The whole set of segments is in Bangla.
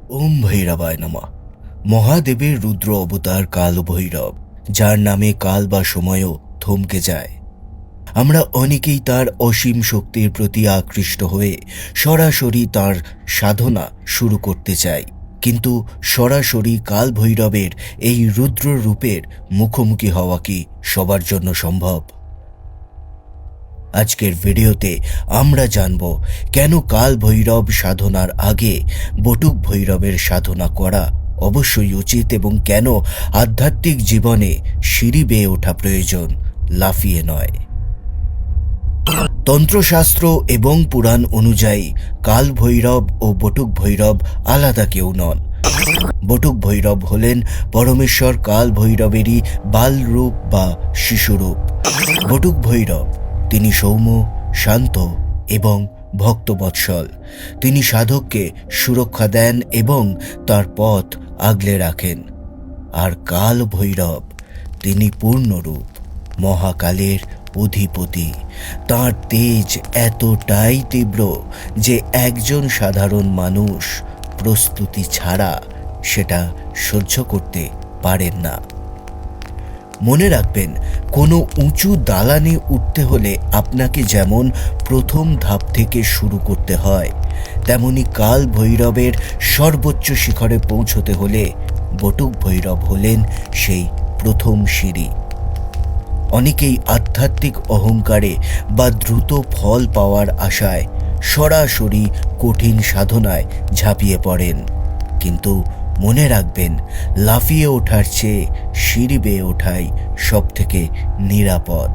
ওম ভৈরবায় নমঃ। মহাদেবের রুদ্র অবতার কাল ভৈরব, যার নামে কাল বা সময়ও থমকে যায়। আমরা অনেকেই তার অসীম শক্তির প্রতি আকৃষ্ট হয়ে সরাসরি তার সাধনা শুরু করতে চাই, কিন্তু সরাসরি কাল ভৈরবের এই রুদ্র রূপের মুখোমুখি হওয়া কি সবার জন্য সম্ভব? আজকের ভিডিওতে আমরা জানব কেন কাল ভৈরব সাধনার আগে বটুক ভৈরবের সাধনা করা অবশ্যই উচিত এবং কেন আধ্যাত্মিক জীবনে সিঁড়ি বেয়ে ওঠা প্রয়োজন, লাফিয়ে নয়। তন্ত্রশাস্ত্র এবং পুরাণ অনুযায়ী কাল ভৈরব ও বটুক ভৈরব আলাদা কেউ নন। বটুক ভৈরব হলেন পরমেশ্বর কাল ভৈরবেরই বাল রূপ বা শিশুরূপ। বটুক ভৈরব তিনি সৌম্য, শান্ত এবং ভক্তবৎসল। তিনি সাধককে সুরক্ষা দেন এবং তার পথ আগলে রাখেন। আর কাল ভৈরব তিনি পূর্ণরূপ, মহাকালের অধিপতি। তার তেজ এতটাই তীব্র যে একজন সাধারণ মানুষ প্রস্তুতি ছাড়া সেটা সহ্য করতে পারেন না। মনে রাখবেন, কোনো উঁচু দালানে উঠতে হলে আপনাকে যেমন প্রথম ধাপ থেকে শুরু করতে হয়, তেমনি কাল ভৈরবের সর্বোচ্চ শিখরে পৌঁছতে হলে বটুক ভৈরব হলেন সেই প্রথম সিঁড়ি। অনেকেই আধ্যাত্মিক অহংকারে বা দ্রুত ফল পাওয়ার আশায় সরাসরি কঠিন সাধনায় ঝাঁপিয়ে পড়েন, কিন্তু মনে রাখবেন, লাফিয়ে ওঠার চেয়ে সিঁড়ি বেয়ে ওঠাই সব থেকে নিরাপদ।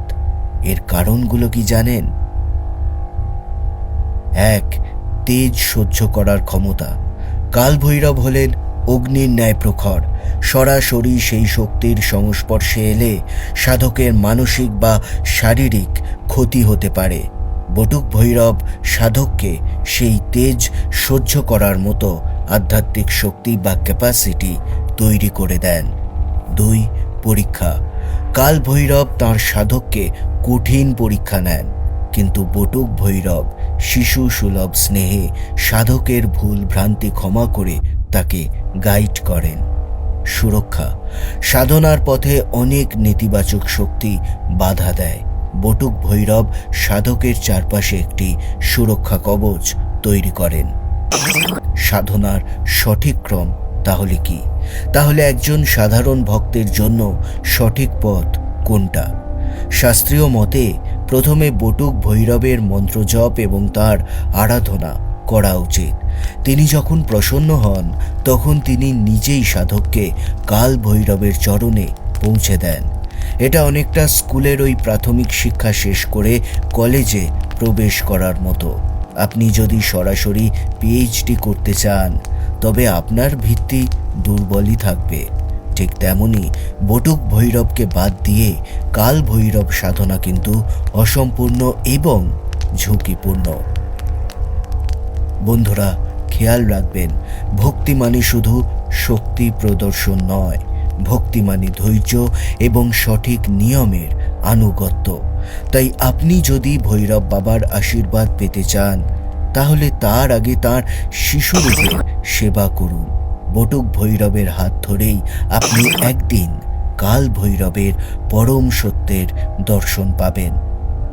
এর কারণগুলো কি জানেন? 1. তেজ সহ্য করার ক্ষমতা। কাল ভৈরব হলেন অগ্নির ন্যায় প্রখর। সরাসরি সেই শক্তির সংস্পর্শে এলে সাধকের মানসিক বা শারীরিক ক্ষতি হতে পারে। বটুক ভৈরব সাধককে সেই তেজ সহ্য করার মতো আধ্যাত্মিক শক্তি বা ক্যাপাসিটি তৈরি করে দেন। 2. পরীক্ষা। কাল ভৈরব তাঁর সাধককে কঠিন পরীক্ষা নেন, কিন্তু বটুক ভৈরব শিশু সুলভ স্নেহে সাধকের ভুল ভ্রান্তি ক্ষমা করে তাকে গাইড করেন। সুরক্ষা। সাধনার পথে অনেক নেতিবাচক শক্তি বাধা দেয়। বটুক ভৈরব সাধকের চারপাশে একটি সুরক্ষা কবচ তৈরি করেন। সাধনার সঠিক ক্রম তাহলে কি? তাহলে একজন সাধারণ ভক্তের জন্য সঠিক পথ কোনটা? শাস্ত্রীয় মতে প্রথমে বটুক ভৈরবের মন্ত্র জপ এবং তার আরাধনা করা উচিত। তিনি যখন প্রসন্ন হন তখন তিনি নিজেই সাধককে কাল ভৈরবের চরণে পৌঁছে দেন। এটা অনেকটা স্কুলের ওই প্রাথমিক শিক্ষা শেষ করে কলেজে প্রবেশ করার মতো। আপনি যদি সরাসরি পিএইচডি করতে চান তবে আপনার ভিত্তি দুর্বলই থাকবে। ঠিক তেমনি বটুক ভৈরবকে বাদ দিয়ে কাল ভৈরব সাধনা কিন্তু অসম্পূর্ণ এবং ঝুঁকিপূর্ণ। বন্ধুরা, খেয়াল রাখবেন, ভক্তি মানে শুধু শক্তি প্রদর্শন নয়, ভক্তি মানে ধৈর্য এবং সঠিক নিয়মের আনুগত্য। তাই আপনি যদি ভৈরব বাবার আশীর্বাদ পেতে চান তাহলে তার আগে তার শিশুরূপের সেবা করুন। বটুক ভৈরবের হাত ধরেই আপনি একদিন কাল ভৈরবের পরম সত্যের দর্শন পাবেন।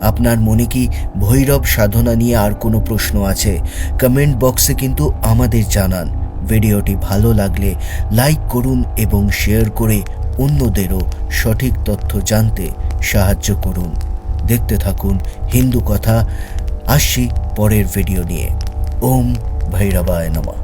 আপনার মনে কি ভৈরব সাধনা নিয়ে আর কোনো প্রশ্ন আছে? কমেন্ট বক্সে কিন্তু আমাদের জানান। ভিডিওটি ভালো লাগলে লাইক করুন এবং শেয়ার করে অন্যদেরও সঠিক তথ্য জানতে সাহায্য করুন। দেখতে থাকুন হিন্দু কথা। আসছি পরের ভিডিও নিয়ে। ওম ভৈরবায় নমঃ।